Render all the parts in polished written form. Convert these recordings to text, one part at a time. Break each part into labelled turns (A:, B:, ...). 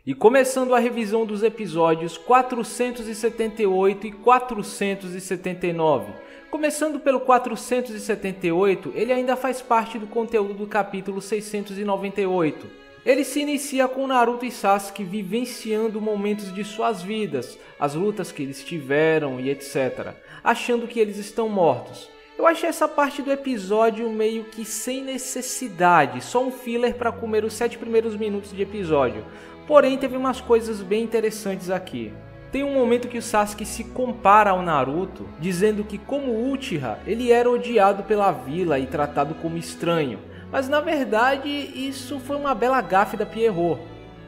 A: E começando a revisão dos episódios 478 e 479. Começando pelo 478, ele ainda faz parte do conteúdo do capítulo 698. Ele se inicia com Naruto e Sasuke vivenciando momentos de suas vidas, as lutas que eles tiveram e etc, achando que eles estão mortos. Eu achei essa parte do episódio meio que sem necessidade, só um filler para comer os 7 primeiros minutos de episódio. Porém, teve umas coisas bem interessantes aqui. Tem um momento que o Sasuke se compara ao Naruto, dizendo que como Uchiha, ele era odiado pela vila e tratado como estranho. Mas na verdade, isso foi uma bela gafe da Pierrot.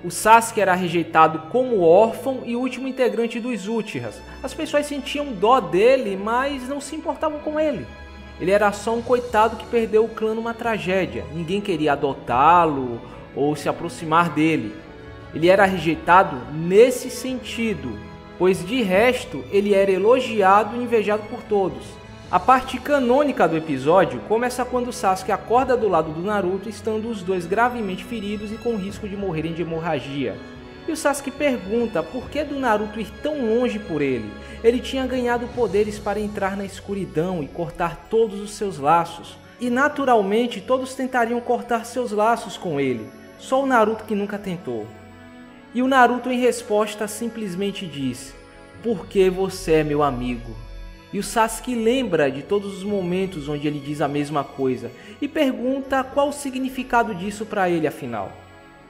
A: O Sasuke era rejeitado como órfão e último integrante dos Uchihas. As pessoas sentiam dó dele, mas não se importavam com ele. Ele era só um coitado que perdeu o clã numa tragédia. Ninguém queria adotá-lo ou se aproximar dele. Ele era rejeitado nesse sentido, pois de resto ele era elogiado e invejado por todos. A parte canônica do episódio começa quando Sasuke acorda do lado do Naruto, estando os dois gravemente feridos e com risco de morrerem de hemorragia. E o Sasuke pergunta por que do Naruto ir tão longe por ele. Ele tinha ganhado poderes para entrar na escuridão e cortar todos os seus laços. E naturalmente todos tentariam cortar seus laços com ele, só o Naruto que nunca tentou. E o Naruto em resposta simplesmente diz: "Porque você é meu amigo." E o Sasuke lembra de todos os momentos onde ele diz a mesma coisa e pergunta qual o significado disso para ele afinal.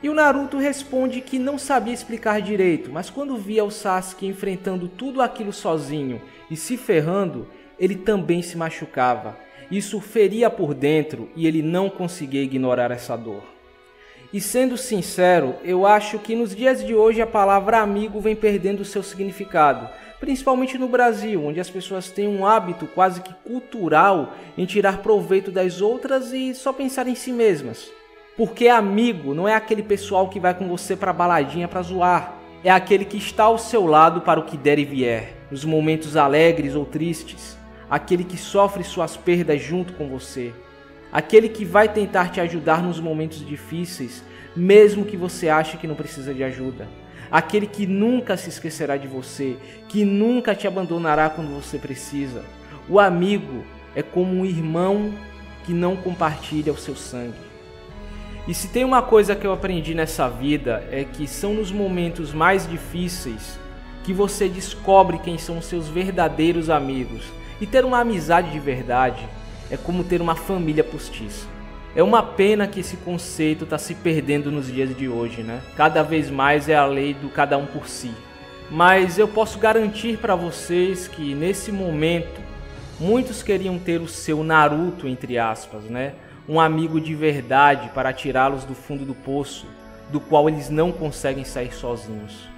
A: E o Naruto responde que não sabia explicar direito, mas quando via o Sasuke enfrentando tudo aquilo sozinho e se ferrando, ele também se machucava. Isso o feria por dentro e ele não conseguia ignorar essa dor. E sendo sincero, eu acho que nos dias de hoje a palavra amigo vem perdendo seu significado, principalmente no Brasil, onde as pessoas têm um hábito quase que cultural em tirar proveito das outras e só pensar em si mesmas. Porque amigo não é aquele pessoal que vai com você pra baladinha pra zoar, é aquele que está ao seu lado para o que der e vier, nos momentos alegres ou tristes, aquele que sofre suas perdas junto com você. Aquele que vai tentar te ajudar nos momentos difíceis, mesmo que você ache que não precisa de ajuda. Aquele que nunca se esquecerá de você, que nunca te abandonará quando você precisa. O amigo é como um irmão que não compartilha o seu sangue. E se tem uma coisa que eu aprendi nessa vida é que são nos momentos mais difíceis que você descobre quem são os seus verdadeiros amigos. E ter uma amizade de verdade é como ter uma família postiça. É uma pena que esse conceito está se perdendo nos dias de hoje, né? Cada vez mais é a lei do cada um por si. Mas eu posso garantir para vocês que nesse momento muitos queriam ter o seu Naruto, entre aspas, né? Um amigo de verdade para tirá-los do fundo do poço, do qual eles não conseguem sair sozinhos.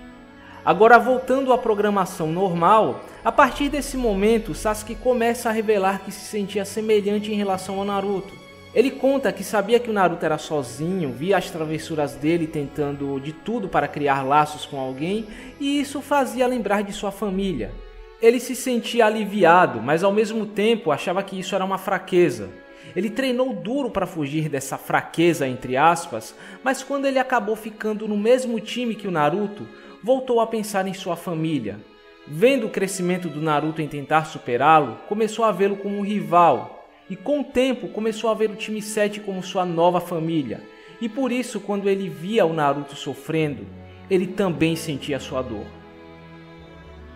A: Agora, voltando à programação normal, a partir desse momento, Sasuke começa a revelar que se sentia semelhante em relação ao Naruto. Ele conta que sabia que o Naruto era sozinho, via as travessuras dele tentando de tudo para criar laços com alguém, e isso fazia lembrar de sua família. Ele se sentia aliviado, mas ao mesmo tempo achava que isso era uma fraqueza. Ele treinou duro para fugir dessa fraqueza, entre aspas, mas quando ele acabou ficando no mesmo time que o Naruto, voltou a pensar em sua família. Vendo o crescimento do Naruto em tentar superá-lo, começou a vê-lo como um rival. E com o tempo começou a ver o time 7 como sua nova família. E por isso, quando ele via o Naruto sofrendo, ele também sentia sua dor.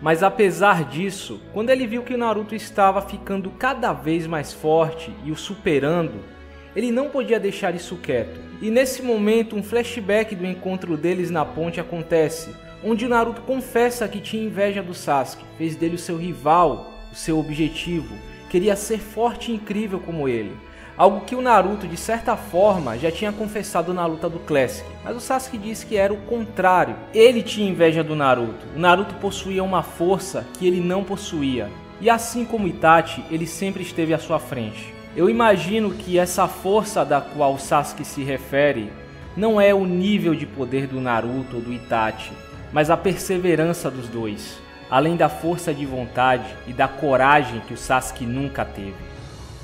A: Mas apesar disso, quando ele viu que o Naruto estava ficando cada vez mais forte e o superando, ele não podia deixar isso quieto. E nesse momento um flashback do encontro deles na ponte acontece, onde o Naruto confessa que tinha inveja do Sasuke, fez dele o seu rival, o seu objetivo, queria ser forte e incrível como ele. Algo que o Naruto, de certa forma, já tinha confessado na luta do Classic. Mas o Sasuke disse que era o contrário. Ele tinha inveja do Naruto. O Naruto possuía uma força que ele não possuía. E assim como Itachi, ele sempre esteve à sua frente. Eu imagino que essa força da qual o Sasuke se refere não é o nível de poder do Naruto ou do Itachi, mas a perseverança dos dois, além da força de vontade e da coragem que o Sasuke nunca teve.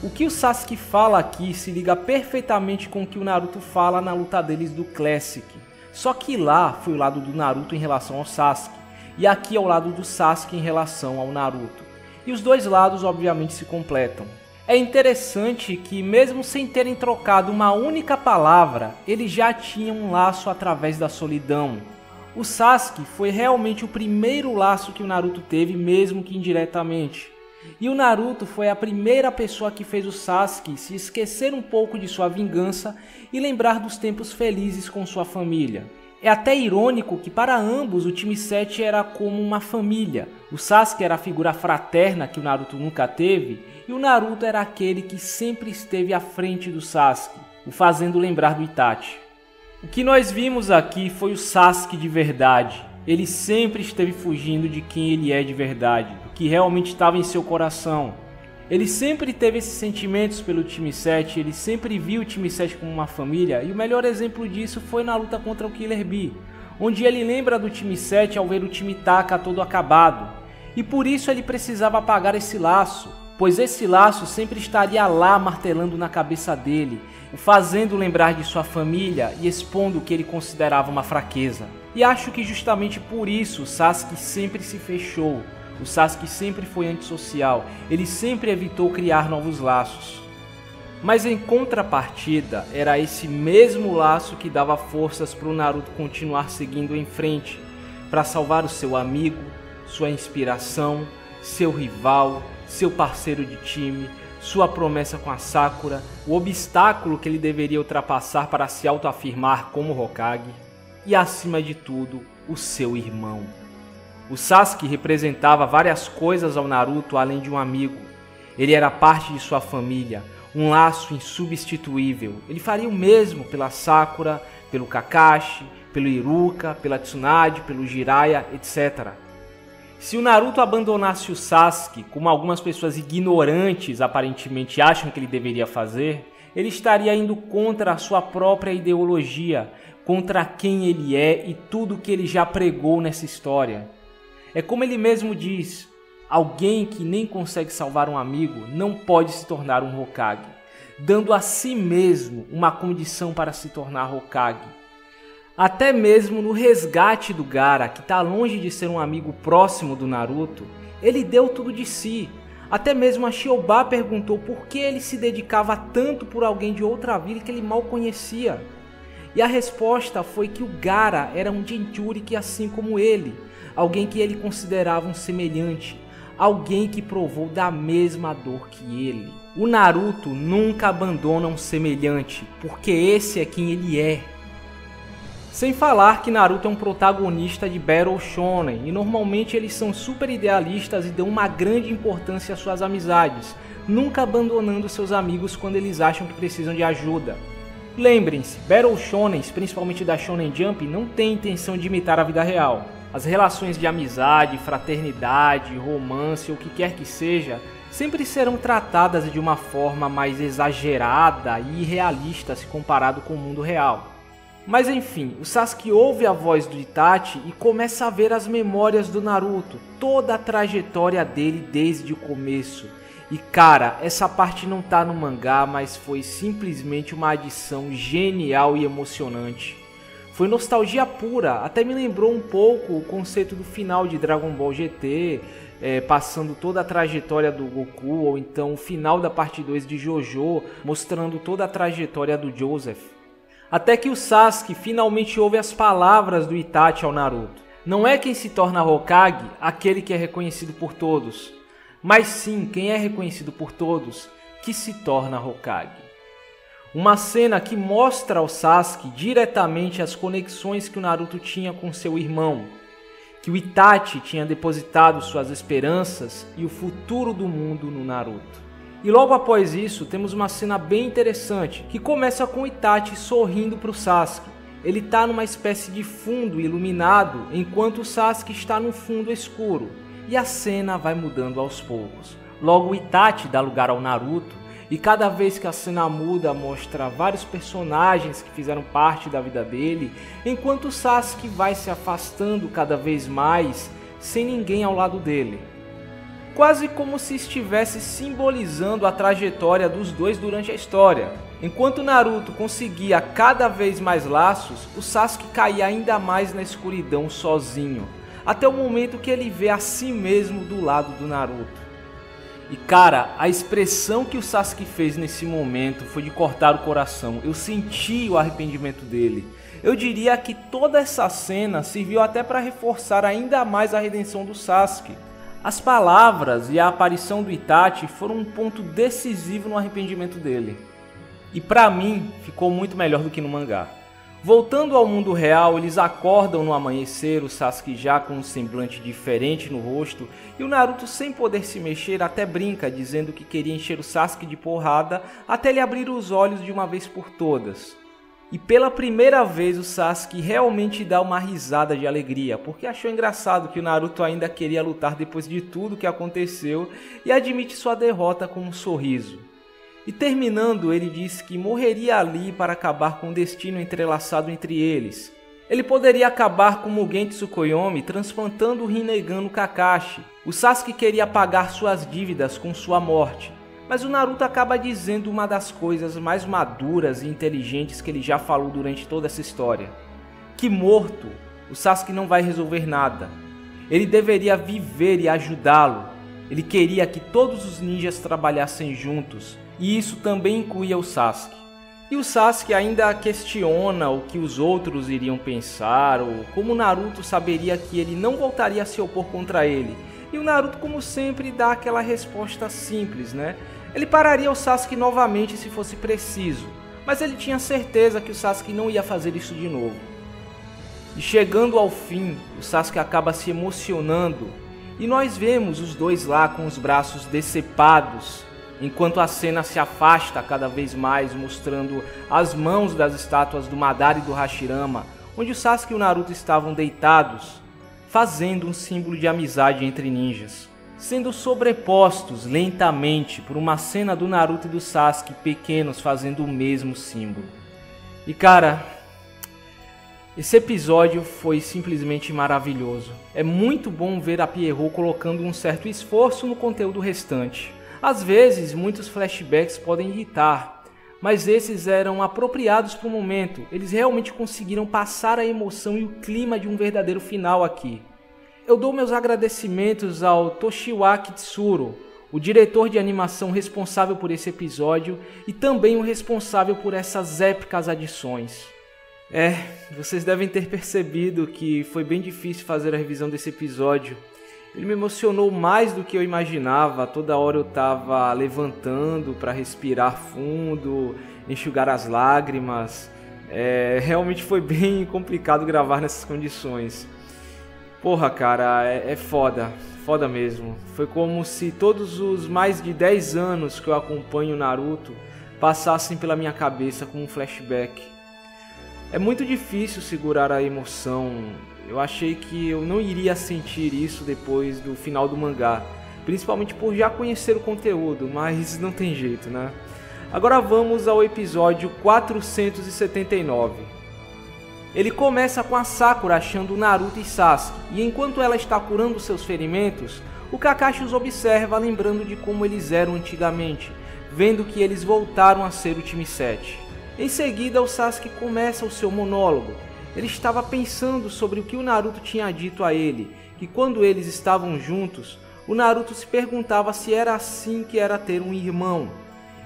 A: O que o Sasuke fala aqui se liga perfeitamente com o que o Naruto fala na luta deles do Classic. Só que lá foi o lado do Naruto em relação ao Sasuke, e aqui é o lado do Sasuke em relação ao Naruto. E os dois lados obviamente se completam. É interessante que mesmo sem terem trocado uma única palavra, eles já tinham um laço através da solidão. O Sasuke foi realmente o primeiro laço que o Naruto teve, mesmo que indiretamente. E o Naruto foi a primeira pessoa que fez o Sasuke se esquecer um pouco de sua vingança e lembrar dos tempos felizes com sua família. É até irônico que para ambos o time 7 era como uma família. O Sasuke era a figura fraterna que o Naruto nunca teve, e o Naruto era aquele que sempre esteve à frente do Sasuke, o fazendo lembrar do Itachi. O que nós vimos aqui foi o Sasuke de verdade. Ele sempre esteve fugindo de quem ele é de verdade, do que realmente estava em seu coração. Ele sempre teve esses sentimentos pelo time 7, ele sempre viu o time 7 como uma família, e o melhor exemplo disso foi na luta contra o Killer Bee, onde ele lembra do time 7 ao ver o time Taka todo acabado. E por isso ele precisava apagar esse laço, pois esse laço sempre estaria lá martelando na cabeça dele, o fazendo lembrar de sua família e expondo o que ele considerava uma fraqueza. E acho que justamente por isso o Sasuke sempre se fechou, o Sasuke sempre foi antissocial, ele sempre evitou criar novos laços. Mas em contrapartida, era esse mesmo laço que dava forças para o Naruto continuar seguindo em frente, para salvar o seu amigo, sua inspiração, seu rival, seu parceiro de time, sua promessa com a Sakura, o obstáculo que ele deveria ultrapassar para se autoafirmar como Hokage e, acima de tudo, o seu irmão. O Sasuke representava várias coisas ao Naruto além de um amigo. Ele era parte de sua família, um laço insubstituível. Ele faria o mesmo pela Sakura, pelo Kakashi, pelo Iruka, pela Tsunade, pelo Jiraiya, etc. Se o Naruto abandonasse o Sasuke, como algumas pessoas ignorantes aparentemente acham que ele deveria fazer, ele estaria indo contra a sua própria ideologia, contra quem ele é e tudo que ele já pregou nessa história. É como ele mesmo diz, alguém que nem consegue salvar um amigo não pode se tornar um Hokage, dando a si mesmo uma condição para se tornar Hokage. Até mesmo no resgate do Gaara, que está longe de ser um amigo próximo do Naruto, ele deu tudo de si. Até mesmo a Shioba perguntou por que ele se dedicava tanto por alguém de outra vila que ele mal conhecia. E a resposta foi que o Gaara era um Jinchuriki assim como ele, alguém que ele considerava um semelhante, alguém que provou da mesma dor que ele. O Naruto nunca abandona um semelhante, porque esse é quem ele é. Sem falar que Naruto é um protagonista de Battle Shonen, e normalmente eles são super idealistas e dão uma grande importância às suas amizades, nunca abandonando seus amigos quando eles acham que precisam de ajuda. Lembrem-se, Battle Shonens, principalmente da Shonen Jump, não tem intenção de imitar a vida real. As relações de amizade, fraternidade, romance ou o que quer que seja, sempre serão tratadas de uma forma mais exagerada e irrealista se comparado com o mundo real. Mas enfim, o Sasuke ouve a voz do Itachi e começa a ver as memórias do Naruto, toda a trajetória dele desde o começo. E cara, essa parte não tá no mangá, mas foi simplesmente uma adição genial e emocionante. Foi nostalgia pura, até me lembrou um pouco o conceito do final de Dragon Ball GT, passando toda a trajetória do Goku, ou então o final da parte 2 de Jojo, mostrando toda a trajetória do Joseph. Até que o Sasuke finalmente ouve as palavras do Itachi ao Naruto. Não é quem se torna Hokage aquele que é reconhecido por todos, mas sim quem é reconhecido por todos que se torna Hokage. Uma cena que mostra ao Sasuke diretamente as conexões que o Naruto tinha com seu irmão, que o Itachi tinha depositado suas esperanças e o futuro do mundo no Naruto. E logo após isso, temos uma cena bem interessante, que começa com o Itachi sorrindo para o Sasuke. Ele está numa espécie de fundo iluminado, enquanto o Sasuke está no fundo escuro. E a cena vai mudando aos poucos. Logo o Itachi dá lugar ao Naruto, e cada vez que a cena muda, mostra vários personagens que fizeram parte da vida dele, enquanto o Sasuke vai se afastando cada vez mais, sem ninguém ao lado dele. Quase como se estivesse simbolizando a trajetória dos dois durante a história. Enquanto Naruto conseguia cada vez mais laços, o Sasuke caía ainda mais na escuridão sozinho, até o momento que ele vê a si mesmo do lado do Naruto. E cara, a expressão que o Sasuke fez nesse momento foi de cortar o coração. Eu senti o arrependimento dele. Eu diria que toda essa cena serviu até para reforçar ainda mais a redenção do Sasuke. As palavras e a aparição do Itachi foram um ponto decisivo no arrependimento dele. E pra mim, ficou muito melhor do que no mangá. Voltando ao mundo real, eles acordam no amanhecer, o Sasuke já com um semblante diferente no rosto, e o Naruto, sem poder se mexer, até brinca, dizendo que queria encher o Sasuke de porrada até ele abrir os olhos de uma vez por todas. E pela primeira vez o Sasuke realmente dá uma risada de alegria, porque achou engraçado que o Naruto ainda queria lutar depois de tudo que aconteceu e admite sua derrota com um sorriso. E terminando, ele diz que morreria ali para acabar com o destino entrelaçado entre eles. Ele poderia acabar com Mugen Tsukuyomi transplantando o Rinnegan no Kakashi. O Sasuke queria pagar suas dívidas com sua morte. Mas o Naruto acaba dizendo uma das coisas mais maduras e inteligentes que ele já falou durante toda essa história. Que morto, o Sasuke não vai resolver nada. Ele deveria viver e ajudá-lo. Ele queria que todos os ninjas trabalhassem juntos. E isso também incluía o Sasuke. E o Sasuke ainda questiona o que os outros iriam pensar, ou como o Naruto saberia que ele não voltaria a se opor contra ele. E o Naruto, como sempre, dá aquela resposta simples, né? Ele pararia o Sasuke novamente se fosse preciso, mas ele tinha certeza que o Sasuke não ia fazer isso de novo. E chegando ao fim, o Sasuke acaba se emocionando, e nós vemos os dois lá com os braços decepados, enquanto a cena se afasta cada vez mais, mostrando as mãos das estátuas do Madara e do Hashirama, onde o Sasuke e o Naruto estavam deitados, fazendo um símbolo de amizade entre ninjas, sendo sobrepostos lentamente por uma cena do Naruto e do Sasuke pequenos fazendo o mesmo símbolo. E cara, esse episódio foi simplesmente maravilhoso. É muito bom ver a Pierrot colocando um certo esforço no conteúdo restante. Às vezes, muitos flashbacks podem irritar, mas esses eram apropriados para o momento. Eles realmente conseguiram passar a emoção e o clima de um verdadeiro final aqui. Eu dou meus agradecimentos ao Toshiwaki Tsuru, o diretor de animação responsável por esse episódio e também o responsável por essas épicas adições. Vocês devem ter percebido que foi bem difícil fazer a revisão desse episódio. Ele me emocionou mais do que eu imaginava. Toda hora eu estava levantando para respirar fundo, enxugar as lágrimas. Realmente foi bem complicado gravar nessas condições. Porra, cara, é foda mesmo. Foi como se todos os mais de 10 anos que eu acompanho o Naruto passassem pela minha cabeça como um flashback. É muito difícil segurar a emoção. Eu achei que eu não iria sentir isso depois do final do mangá, principalmente por já conhecer o conteúdo, mas não tem jeito, né? Agora vamos ao episódio 479. Ele começa com a Sakura achando Naruto e Sasuke, e enquanto ela está curando seus ferimentos, o Kakashi os observa lembrando de como eles eram antigamente, vendo que eles voltaram a ser o time 7. Em seguida, o Sasuke começa o seu monólogo. Ele estava pensando sobre o que o Naruto tinha dito a ele, que quando eles estavam juntos, o Naruto se perguntava se era assim que era ter um irmão.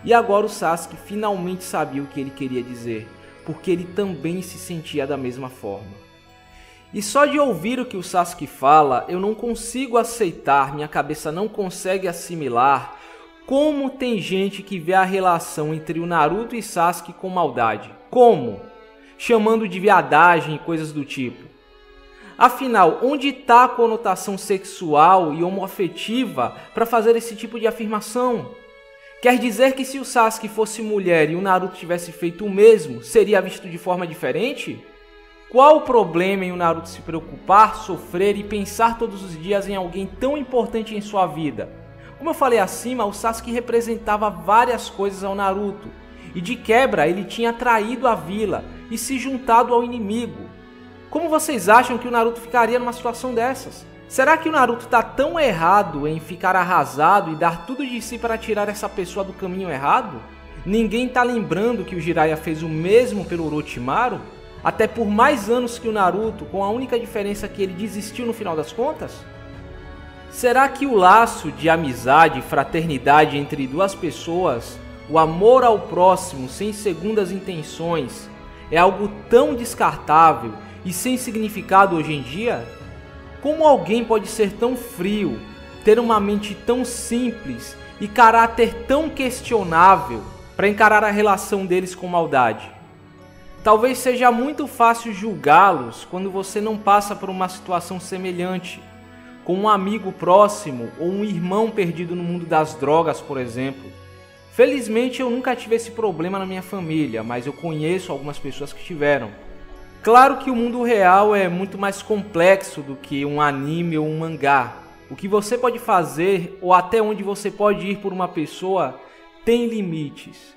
A: E agora o Sasuke finalmente sabia o que ele queria dizer, porque ele também se sentia da mesma forma. E só de ouvir o que o Sasuke fala, eu não consigo aceitar, minha cabeça não consegue assimilar como tem gente que vê a relação entre o Naruto e Sasuke com maldade. Como? Chamando de viadagem e coisas do tipo. Afinal, onde está a conotação sexual e homoafetiva para fazer esse tipo de afirmação? Quer dizer que se o Sasuke fosse mulher e o Naruto tivesse feito o mesmo, seria visto de forma diferente? Qual o problema em o Naruto se preocupar, sofrer e pensar todos os dias em alguém tão importante em sua vida? Como eu falei acima, o Sasuke representava várias coisas ao Naruto, e de quebra ele tinha traído a vila e se juntado ao inimigo. Como vocês acham que o Naruto ficaria numa situação dessas? Será que o Naruto está tão errado em ficar arrasado e dar tudo de si para tirar essa pessoa do caminho errado? Ninguém tá lembrando que o Jiraiya fez o mesmo pelo Orochimaru? Até por mais anos que o Naruto, com a única diferença que ele desistiu no final das contas? Será que o laço de amizade e fraternidade entre duas pessoas, o amor ao próximo sem segundas intenções, é algo tão descartável e sem significado hoje em dia? Como alguém pode ser tão frio, ter uma mente tão simples e caráter tão questionável para encarar a relação deles com maldade? Talvez seja muito fácil julgá-los quando você não passa por uma situação semelhante, com um amigo próximo ou um irmão perdido no mundo das drogas, por exemplo. Felizmente eu nunca tive esse problema na minha família, mas eu conheço algumas pessoas que tiveram. Claro que o mundo real é muito mais complexo do que um anime ou um mangá. O que você pode fazer ou até onde você pode ir por uma pessoa tem limites.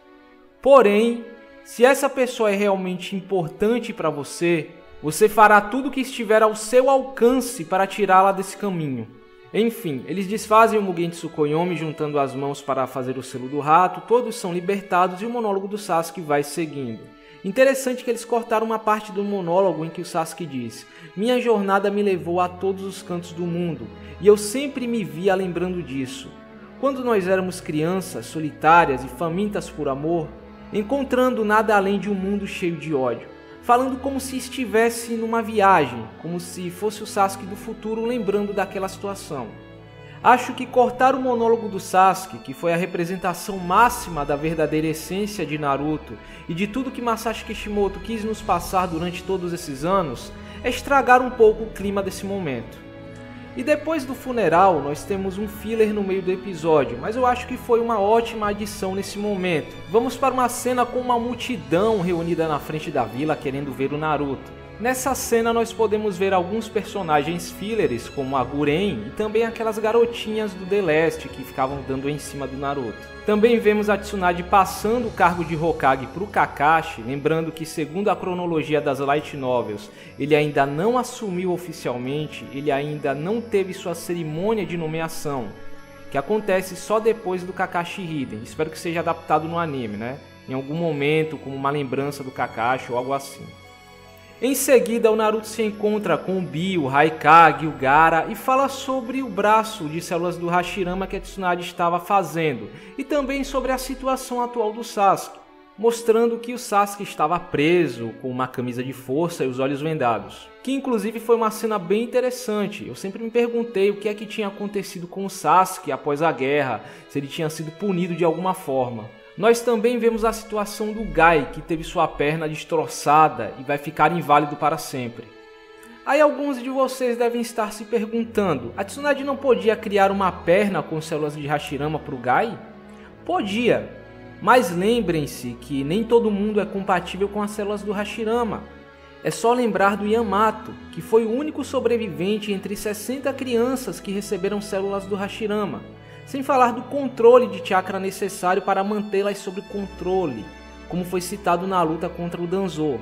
A: Porém, se essa pessoa é realmente importante para você, você fará tudo o que estiver ao seu alcance para tirá-la desse caminho. Enfim, eles desfazem o Mugen Tsukuyomi juntando as mãos para fazer o selo do rato, todos são libertados e o monólogo do Sasuke vai seguindo. Interessante que eles cortaram uma parte do monólogo em que o Sasuke diz: "Minha jornada me levou a todos os cantos do mundo, e eu sempre me via lembrando disso. Quando nós éramos crianças, solitárias e famintas por amor, encontrando nada além de um mundo cheio de ódio." Falando como se estivesse numa viagem, como se fosse o Sasuke do futuro lembrando daquela situação. Acho que cortar o monólogo do Sasuke, que foi a representação máxima da verdadeira essência de Naruto e de tudo que Masashi Kishimoto quis nos passar durante todos esses anos, é estragar um pouco o clima desse momento. E depois do funeral, nós temos um filler no meio do episódio, mas eu acho que foi uma ótima adição nesse momento. Vamos para uma cena com uma multidão reunida na frente da vila querendo ver o Naruto. Nessa cena nós podemos ver alguns personagens fillers, como a Guren e também aquelas garotinhas do The Last que ficavam dando em cima do Naruto. Também vemos a Tsunade passando o cargo de Hokage para o Kakashi, lembrando que segundo a cronologia das Light Novels, ele ainda não assumiu oficialmente, ele ainda não teve sua cerimônia de nomeação, que acontece só depois do Kakashi Hiden. Espero que seja adaptado no anime, né? Em algum momento, como uma lembrança do Kakashi ou algo assim. Em seguida, o Naruto se encontra com o Bi, o Raikage, o Gaara e fala sobre o braço de células do Hashirama que a Tsunade estava fazendo e também sobre a situação atual do Sasuke, mostrando que o Sasuke estava preso com uma camisa de força e os olhos vendados. Que inclusive foi uma cena bem interessante. Eu sempre me perguntei o que é que tinha acontecido com o Sasuke após a guerra, se ele tinha sido punido de alguma forma. Nós também vemos a situação do Gai, que teve sua perna destroçada e vai ficar inválido para sempre. Aí alguns de vocês devem estar se perguntando, a Tsunade não podia criar uma perna com células de Hashirama para o Gai? Podia, mas lembrem-se que nem todo mundo é compatível com as células do Hashirama. É só lembrar do Yamato, que foi o único sobrevivente entre 60 crianças que receberam células do Hashirama. Sem falar do controle de chakra necessário para mantê-las sob controle, como foi citado na luta contra o Danzo.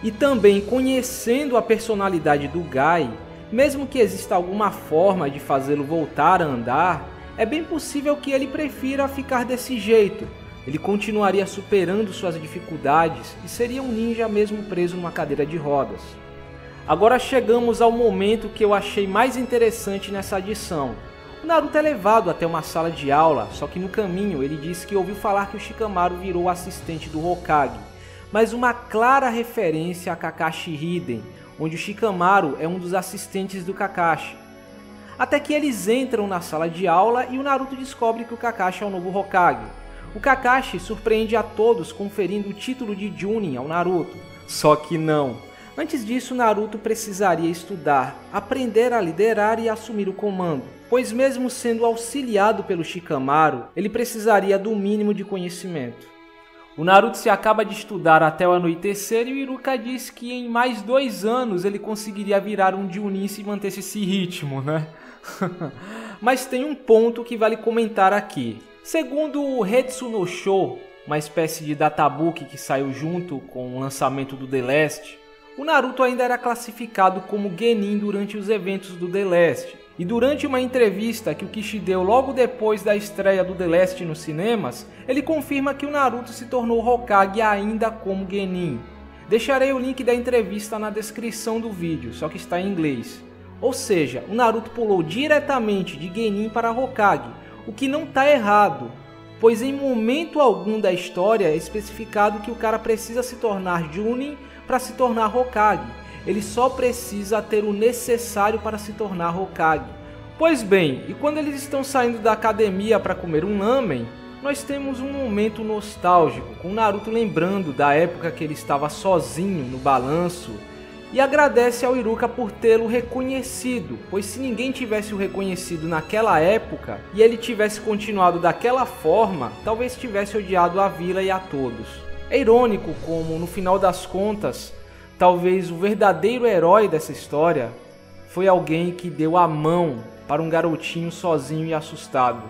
A: E também conhecendo a personalidade do Gai, mesmo que exista alguma forma de fazê-lo voltar a andar, é bem possível que ele prefira ficar desse jeito. Ele continuaria superando suas dificuldades e seria um ninja mesmo preso numa cadeira de rodas. Agora chegamos ao momento que eu achei mais interessante nessa adição. O Naruto é levado até uma sala de aula, só que no caminho ele diz que ouviu falar que o Shikamaru virou assistente do Hokage, mas uma clara referência a Kakashi Hiden, onde o Shikamaru é um dos assistentes do Kakashi. Até que eles entram na sala de aula e o Naruto descobre que o Kakashi é o novo Hokage. O Kakashi surpreende a todos conferindo o título de Chunin ao Naruto, só que não. Antes disso, Naruto precisaria estudar, aprender a liderar e assumir o comando, pois mesmo sendo auxiliado pelo Shikamaru, ele precisaria do mínimo de conhecimento. O Naruto se acaba de estudar até o anoitecer e o Iruka diz que em mais 2 anos ele conseguiria virar um Chunin se mantesse esse ritmo, né? Mas tem um ponto que vale comentar aqui. Segundo o Hetsu no Sho, uma espécie de databook que saiu junto com o lançamento do The Last, o Naruto ainda era classificado como Genin durante os eventos do The Last, E durante uma entrevista que o Kishi deu logo depois da estreia do The Last nos cinemas, ele confirma que o Naruto se tornou Hokage ainda como Genin. Deixarei o link da entrevista na descrição do vídeo, só que está em inglês. Ou seja, o Naruto pulou diretamente de Genin para Hokage, o que não está errado, pois em momento algum da história é especificado que o cara precisa se tornar Chunin para se tornar Hokage. Ele só precisa ter o necessário para se tornar Hokage. Pois bem, e quando eles estão saindo da academia para comer um lamen, nós temos um momento nostálgico, com Naruto lembrando da época que ele estava sozinho no balanço, e agradece ao Iruka por tê-lo reconhecido, pois se ninguém tivesse o reconhecido naquela época, e ele tivesse continuado daquela forma, talvez tivesse odiado a vila e a todos. É irônico como, no final das contas, talvez o verdadeiro herói dessa história foi alguém que deu a mão para um garotinho sozinho e assustado.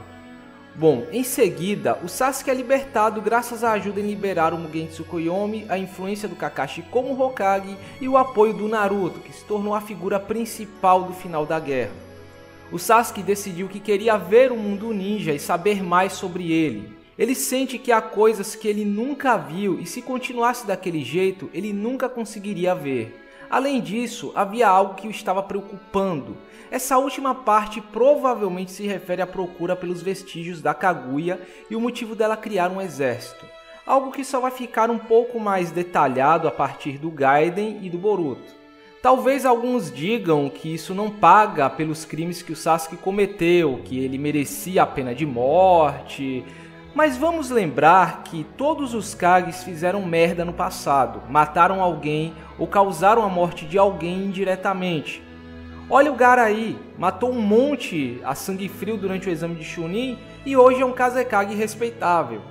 A: Bom, em seguida, o Sasuke é libertado graças à ajuda em liberar o Mugen Tsukuyomi, a influência do Kakashi como Hokage e o apoio do Naruto, que se tornou a figura principal do final da guerra. O Sasuke decidiu que queria ver o mundo ninja e saber mais sobre ele. Ele sente que há coisas que ele nunca viu e se continuasse daquele jeito, ele nunca conseguiria ver. Além disso, havia algo que o estava preocupando. Essa última parte provavelmente se refere à procura pelos vestígios da Kaguya e o motivo dela criar um exército. Algo que só vai ficar um pouco mais detalhado a partir do Gaiden e do Boruto. Talvez alguns digam que isso não paga pelos crimes que o Sasuke cometeu, que ele merecia a pena de morte. Mas vamos lembrar que todos os Kages fizeram merda no passado, mataram alguém ou causaram a morte de alguém indiretamente. Olha o Gaara aí, matou um monte a sangue frio durante o exame de Chunin e hoje é um Kazekage respeitável.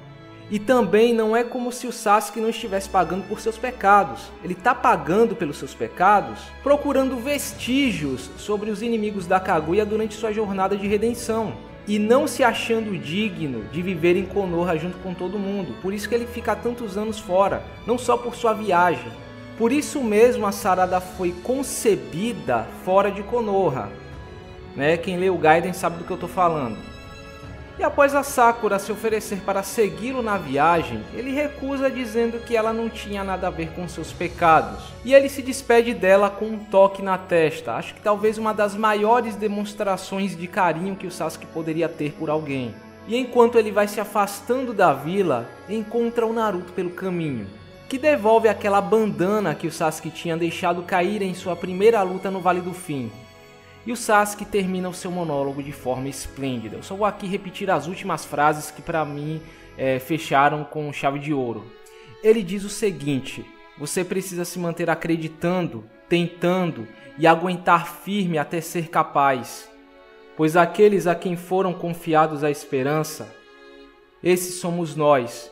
A: E também não é como se o Sasuke não estivesse pagando por seus pecados. Ele está pagando pelos seus pecados, procurando vestígios sobre os inimigos da Kaguya durante sua jornada de redenção. E não se achando digno de viver em Konoha junto com todo mundo. Por isso que ele fica há tantos anos fora, não só por sua viagem. Por isso mesmo a Sarada foi concebida fora de Konoha. Quem lê o Gaiden sabe do que eu estou falando. E após a Sakura se oferecer para segui-lo na viagem, ele recusa dizendo que ela não tinha nada a ver com seus pecados. E ele se despede dela com um toque na testa. Acho que talvez uma das maiores demonstrações de carinho que o Sasuke poderia ter por alguém. E enquanto ele vai se afastando da vila, encontra o Naruto pelo caminho, que devolve aquela bandana que o Sasuke tinha deixado cair em sua primeira luta no Vale do Fim. E o Sasuke termina o seu monólogo de forma esplêndida. Eu só vou aqui repetir as últimas frases que para mim fecharam com chave de ouro. Ele diz o seguinte: você precisa se manter acreditando, tentando e aguentar firme até ser capaz. Pois aqueles a quem foram confiados a esperança, esses somos nós.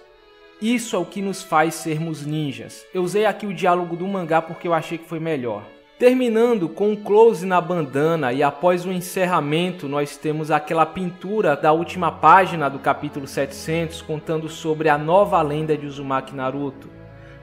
A: Isso é o que nos faz sermos ninjas. Eu usei aqui o diálogo do mangá porque eu achei que foi melhor. Terminando com um close na bandana e após o encerramento nós temos aquela pintura da última página do capítulo 700 contando sobre a nova lenda de Uzumaki Naruto.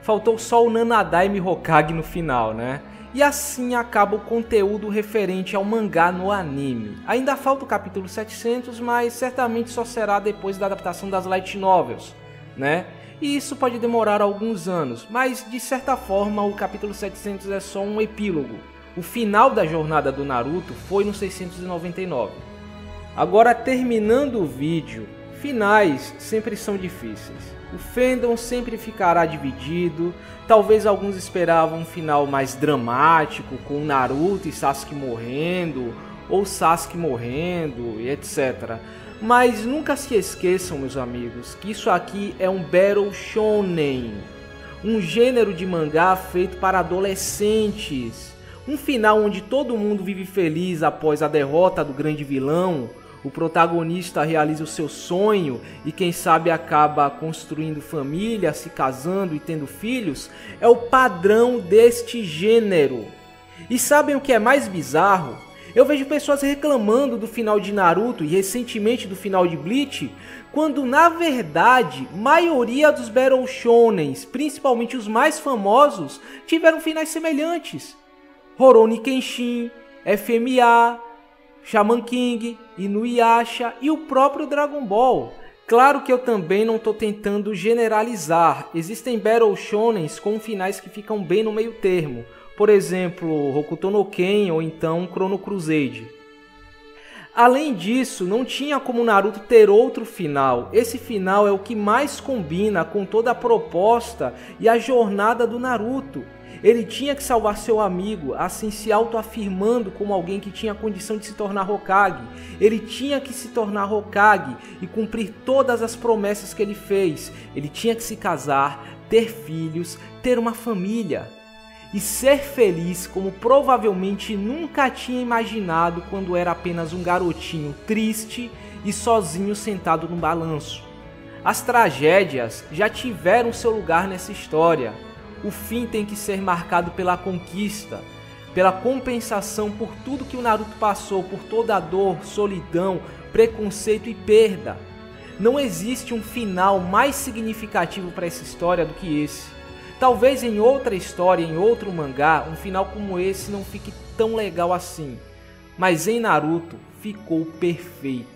A: Faltou só o Nanadaime Hokage no final, né? E assim acaba o conteúdo referente ao mangá no anime. Ainda falta o capítulo 700, mas certamente só será depois da adaptação das light novels, né? E isso pode demorar alguns anos, mas de certa forma o capítulo 700 é só um epílogo. O final da jornada do Naruto foi no 699. Agora, terminando o vídeo, finais sempre são difíceis. O fandom sempre ficará dividido, talvez alguns esperavam um final mais dramático, com Naruto e Sasuke morrendo, ou Sasuke morrendo e etc. Mas nunca se esqueçam, meus amigos, que isso aqui é um Battle Shonen, um gênero de mangá feito para adolescentes. Um final onde todo mundo vive feliz após a derrota do grande vilão, o protagonista realiza o seu sonho e quem sabe acaba construindo família, se casando e tendo filhos, é o padrão deste gênero. E sabem o que é mais bizarro? Eu vejo pessoas reclamando do final de Naruto e recentemente do final de Bleach, quando na verdade, maioria dos Battle Shonens, principalmente os mais famosos, tiveram finais semelhantes. Rurouni Kenshin, FMA, Shaman King, Inuyasha e o próprio Dragon Ball. Claro que eu também não estou tentando generalizar, existem Battle Shonens com finais que ficam bem no meio termo, por exemplo, Hokuto no Ken ou então Chrono Crusade. Além disso, não tinha como Naruto ter outro final. Esse final é o que mais combina com toda a proposta e a jornada do Naruto. Ele tinha que salvar seu amigo, assim se autoafirmando como alguém que tinha condição de se tornar Hokage. Ele tinha que se tornar Hokage e cumprir todas as promessas que ele fez. Ele tinha que se casar, ter filhos, ter uma família. E ser feliz como provavelmente nunca tinha imaginado quando era apenas um garotinho triste e sozinho sentado no balanço. As tragédias já tiveram seu lugar nessa história. O fim tem que ser marcado pela conquista, pela compensação por tudo que o Naruto passou, por toda a dor, solidão, preconceito e perda. Não existe um final mais significativo para essa história do que esse. Talvez em outra história, em outro mangá, um final como esse não fique tão legal assim. Mas em Naruto ficou perfeito.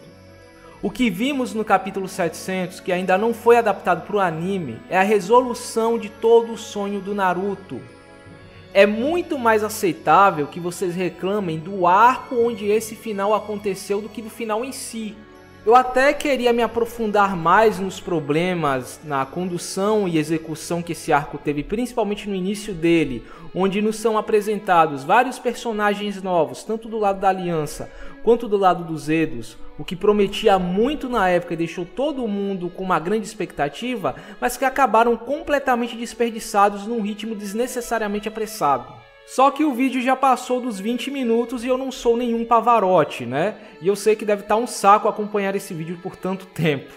A: O que vimos no capítulo 700, que ainda não foi adaptado para o anime, é a resolução de todo o sonho do Naruto. É muito mais aceitável que vocês reclamem do arco onde esse final aconteceu do que do final em si. Eu até queria me aprofundar mais nos problemas, na condução e execução que esse arco teve, principalmente no início dele, onde nos são apresentados vários personagens novos, tanto do lado da Aliança quanto do lado dos Edos, o que prometia muito na época e deixou todo mundo com uma grande expectativa, mas que acabaram completamente desperdiçados num ritmo desnecessariamente apressado. Só que o vídeo já passou dos 20 minutos e eu não sou nenhum Pavarotti, né? E eu sei que deve estar um saco acompanhar esse vídeo por tanto tempo.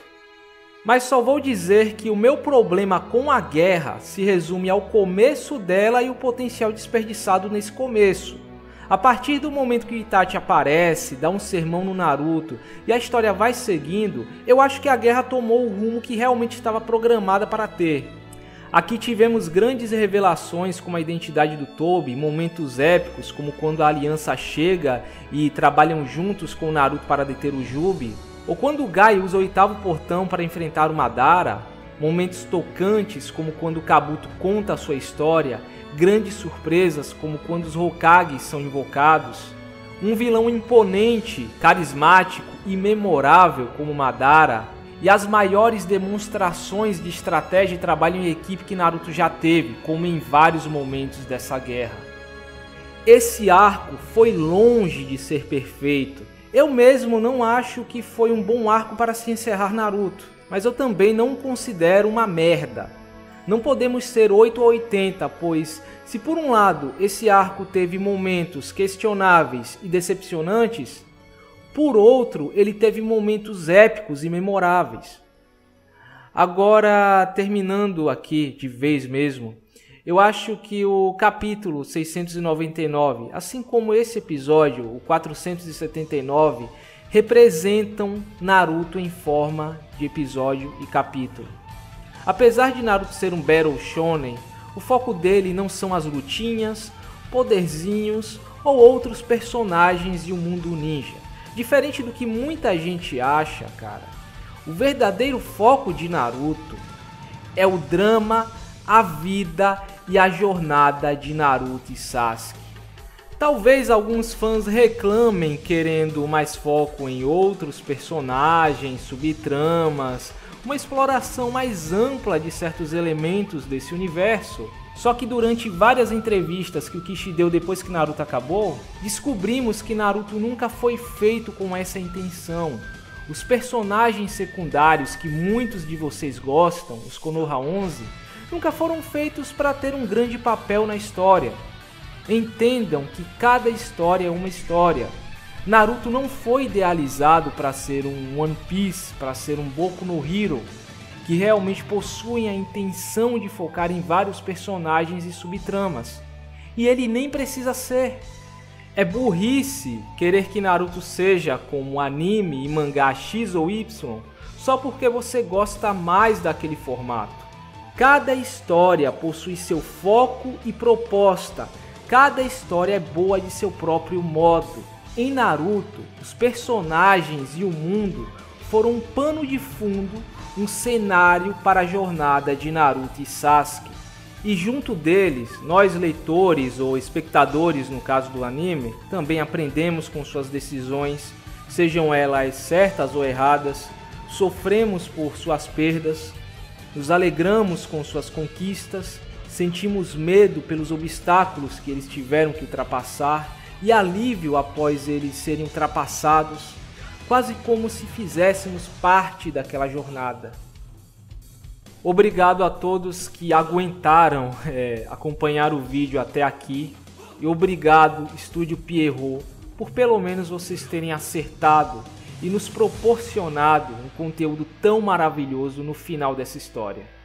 A: Mas só vou dizer que o meu problema com a guerra se resume ao começo dela e o potencial desperdiçado nesse começo. A partir do momento que o Itachi aparece, dá um sermão no Naruto e a história vai seguindo, eu acho que a guerra tomou o rumo que realmente estava programada para ter. Aqui tivemos grandes revelações como a identidade do Tobi, momentos épicos como quando a Aliança chega e trabalham juntos com o Naruto para deter o Jubi, ou quando o Gai usa o 8º portão para enfrentar o Madara, momentos tocantes como quando o Kabuto conta a sua história, grandes surpresas como quando os Hokages são invocados, um vilão imponente, carismático e memorável como Madara, e as maiores demonstrações de estratégia e trabalho em equipe que Naruto já teve, como em vários momentos dessa guerra. Esse arco foi longe de ser perfeito. Eu mesmo não acho que foi um bom arco para se encerrar Naruto, mas eu também não o considero uma merda. Não podemos ser 8 ou 80, pois se por um lado esse arco teve momentos questionáveis e decepcionantes, por outro, ele teve momentos épicos e memoráveis. Agora, terminando aqui de vez mesmo, eu acho que o capítulo 699, assim como esse episódio, o 479, representam Naruto em forma de episódio e capítulo. Apesar de Naruto ser um Battle Shonen, o foco dele não são as lutinhas, poderzinhos ou outros personagens e o mundo ninja. Diferente do que muita gente acha, cara, o verdadeiro foco de Naruto é o drama, a vida e a jornada de Naruto e Sasuke. Talvez alguns fãs reclamem querendo mais foco em outros personagens, subtramas, uma exploração mais ampla de certos elementos desse universo. Só que durante várias entrevistas que o Kishi deu depois que Naruto acabou, descobrimos que Naruto nunca foi feito com essa intenção. Os personagens secundários que muitos de vocês gostam, os Konoha 11, nunca foram feitos para ter um grande papel na história. Entendam que cada história é uma história. Naruto não foi idealizado para ser um One Piece, para ser um Boku no Hero, que realmente possuem a intenção de focar em vários personagens e subtramas. E ele nem precisa ser. É burrice querer que Naruto seja como anime e mangá X ou Y só porque você gosta mais daquele formato. Cada história possui seu foco e proposta. Cada história é boa de seu próprio modo. Em Naruto, os personagens e o mundo foram um pano de fundo, um cenário para a jornada de Naruto e Sasuke. E junto deles, nós leitores ou espectadores, no caso do anime, também aprendemos com suas decisões, sejam elas certas ou erradas, sofremos por suas perdas, nos alegramos com suas conquistas, sentimos medo pelos obstáculos que eles tiveram que ultrapassar e alívio após eles serem ultrapassados, quase como se fizéssemos parte daquela jornada. Obrigado a todos que aguentaram acompanhar o vídeo até aqui e obrigado Estúdio Pierrot por pelo menos vocês terem acertado e nos proporcionado um conteúdo tão maravilhoso no final dessa história.